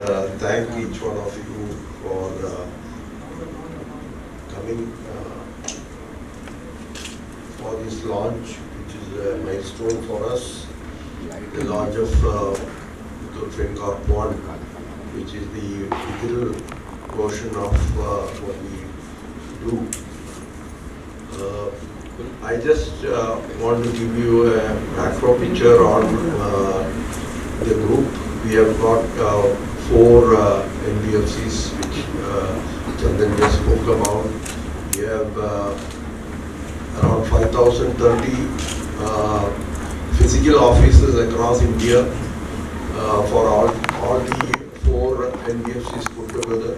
Thank each one of you for coming for this launch, which is a milestone for us. The launch of the Fincorp One, which is the digital version of what we do. I just want to give you a macro picture on the group. We have got four NBFCs which Chandan just spoke about. We have around 5,030 physical offices across India for all the four NBFCs put together,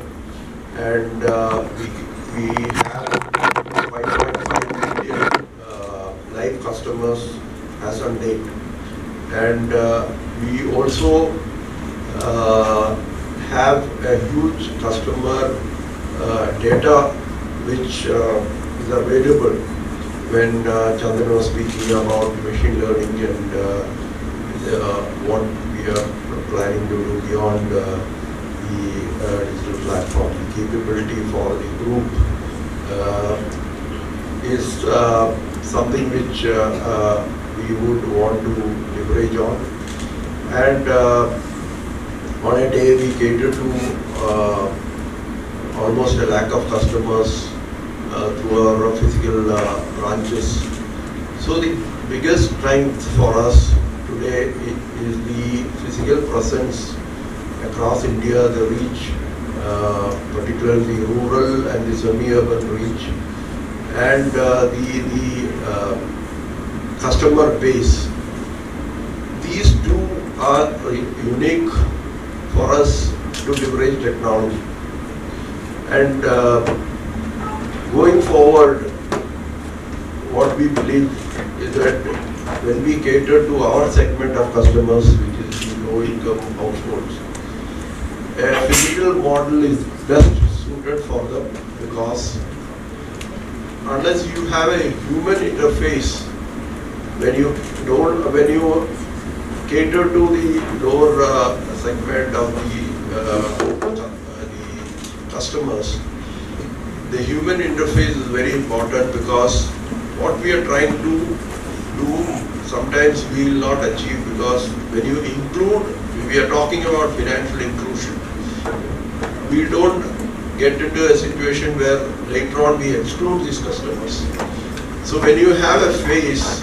and we have 5.5 million live customers as on date, and we also have a huge customer data which is available when Chandan was speaking about machine learning and what we are planning to do beyond the digital platform. The capability for the group is something which we would want to leverage on, and on a day we cater to almost a lakh of customers through our physical branches. So the biggest strength for us today is the physical presence across India, the reach, particularly rural and the semi-urban reach, and the customer base. These two are unique for us to leverage technology. And going forward, what we believe is that when we cater to our segment of customers, which is the low-income households, a physical model is best suited for them, because unless you have a human interface, when you cater to the lower segment of the customers, the human interface is very important, because what we are trying to do sometimes we will not achieve, because when you include, we are talking about financial inclusion, we don't get into a situation where later on we exclude these customers. So when you have a face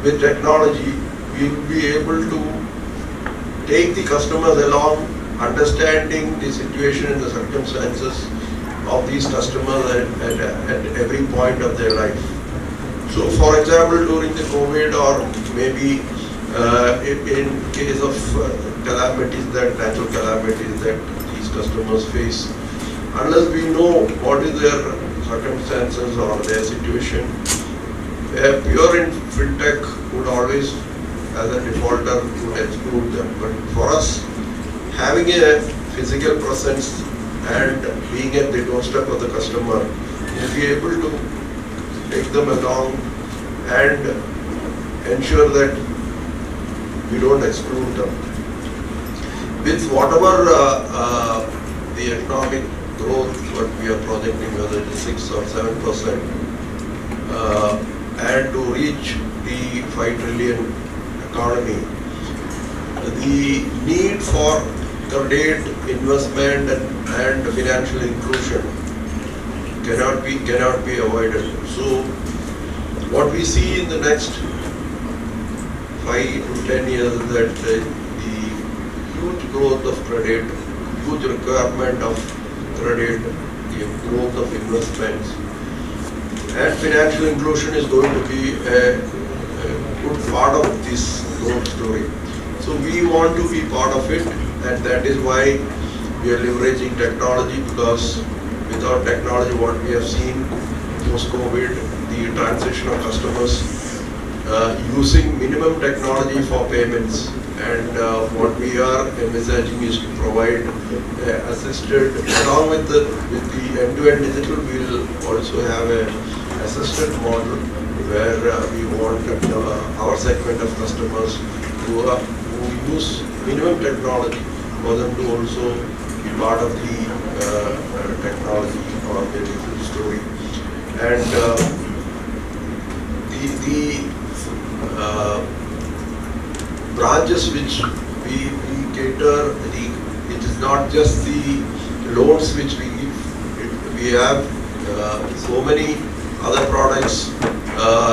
with technology, we will be able to take the customers along, understanding the situation and the circumstances of these customers at every point of their life. So for example, during the COVID, or maybe in case of natural calamities that these customers face, unless we know what is their circumstances or their situation, a pure in fintech would always, as a defaulter, would exclude them. But for us, having a physical presence and being at the doorstep of the customer, we'll be able to take them along and ensure that we don't exclude them. With whatever the economic growth, what we are projecting, whether it is 6 or 7%, and to reach the 5 trillion economy, the need for credit, investment and financial inclusion cannot be avoided. So what we see in the next 5 to 10 years is that the huge growth of credit, huge requirement of credit, the growth of investments, and financial inclusion is going to be a good part of this growth story. So we want to be part of it, and that is why we are leveraging technology, because without technology, what we have seen post-COVID, the transition of customers using minimum technology for payments, and what we are envisaging is to provide assisted, along with the end-to-end digital, we will also have a assisted model where we want our segment of customers who use minimum technology for them to also be part of the technology or the digital story. And the branches which we cater, it is not just the loans which we give. We have so many other products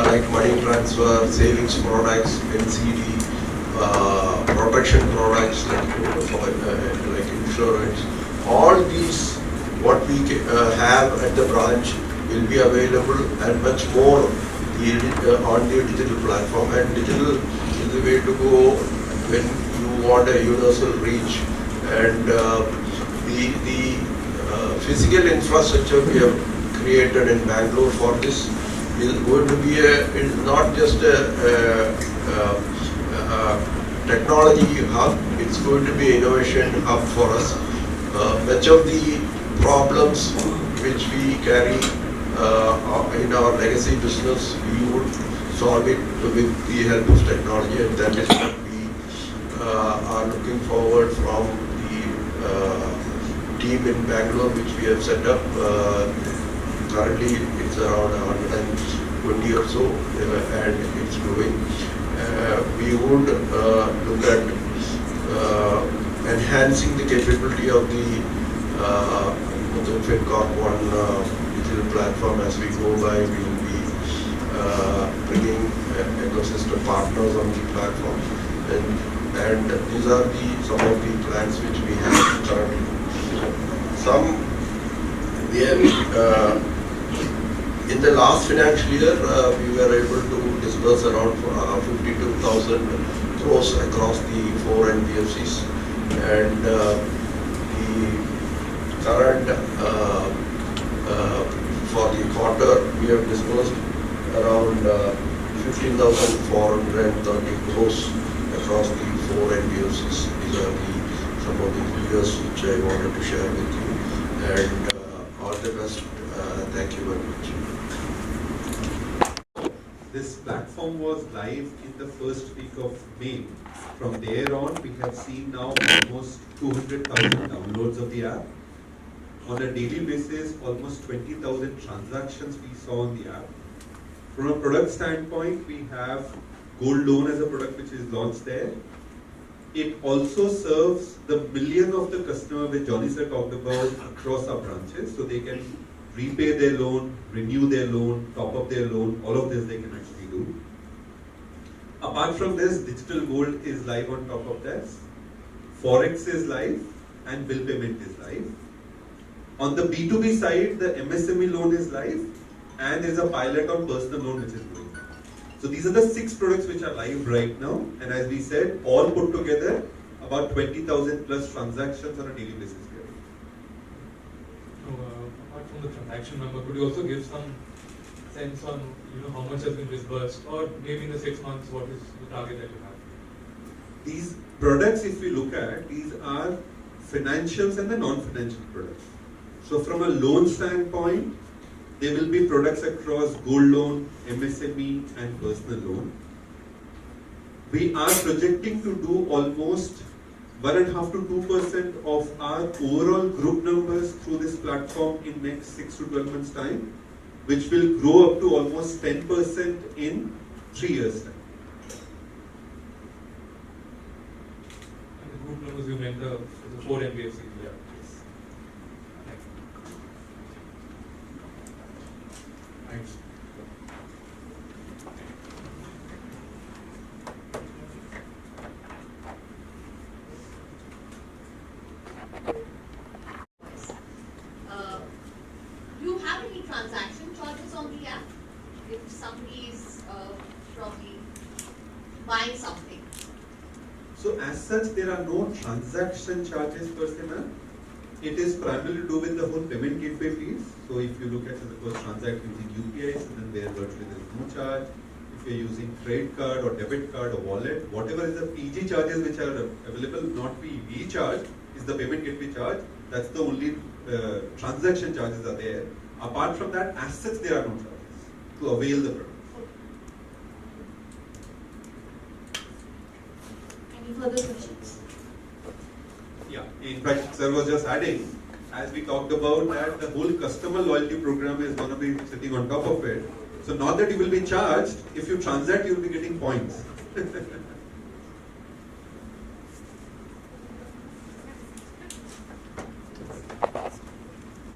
like money transfer, savings products, NCD, protection products like insurance. All these what we have at the branch will be available and much more on the digital platform. And digital is the way to go when you want a universal reach. And the physical infrastructure we have created in Bangalore for this is going to be not just a technology hub, it's going to be an innovation hub for us. Much of the problems which we carry in our legacy business, we would solve it with the help of technology, and that is what we are looking forward from the team in Bangalore which we have set up. Currently it's around 120 or so, and it's growing. We would look at enhancing the capability of the Muthoot Fincorp digital platform as we go by. We will be bringing ecosystem partners on the platform, and these are some of the plans which we have currently. In the last financial year, we were able to disburse around 52,000 crores across the 4 NBFCs, and the current for the quarter we have disbursed around 15,430 crores across the 4 NBFCs. These are some of the figures which I wanted to share with you, and all the best. Thank you very much. This platform was live in the first week of May. From there on, we have seen now almost 200,000 downloads of the app. On a daily basis, almost 20,000 transactions we saw on the app. From a product standpoint, we have Gold Loan as a product which is launched there. It also serves the million of the customer which Johnny sir talked about across our branches, so they can repay their loan, renew their loan, top up their loan, all of this they can actually do. Apart from this, digital gold is live on top of that. Forex is live and bill payment is live. On the B2B side, the MSME loan is live, and there is a pilot on personal loan which is going. So these are the 6 products which are live right now, and as we said, all put together about 20,000 plus transactions on a daily basis. Apart from the transaction number, could you also give some sense on how much has been disbursed, or maybe in the 6 months, what is the target that you have? These products, if we look at, these are financials and the non-financial products. So from a loan standpoint, there will be products across gold loan, MSME and personal loan. We are projecting to do almost 1.5 to 2% of our overall group numbers through this platform in next 6 to 12 months time, which will grow up to almost 10% in 3 years time. And the group numbers you meant the 4 NBFCs? Yeah. Thanks. Do you have any transaction charges on the app if somebody is probably buying something? So as such, there are no transaction charges per se, ma'am. It is primarily to do with the whole payment gateway fees. So if you look at, suppose, transact using UPIs, then there virtually there is no charge. If you're using credit card or debit card or wallet, whatever is the PG charges which are available, not we charge, is the payment gateway charge. That's the only transaction charges are there. Apart from that, as such, there are no charges to avail the product. Any further questions? Yeah. In fact, sir was just adding, as we talked about that the whole customer loyalty program is going to be sitting on top of it. So not that you will be charged, if you transact you will be getting points.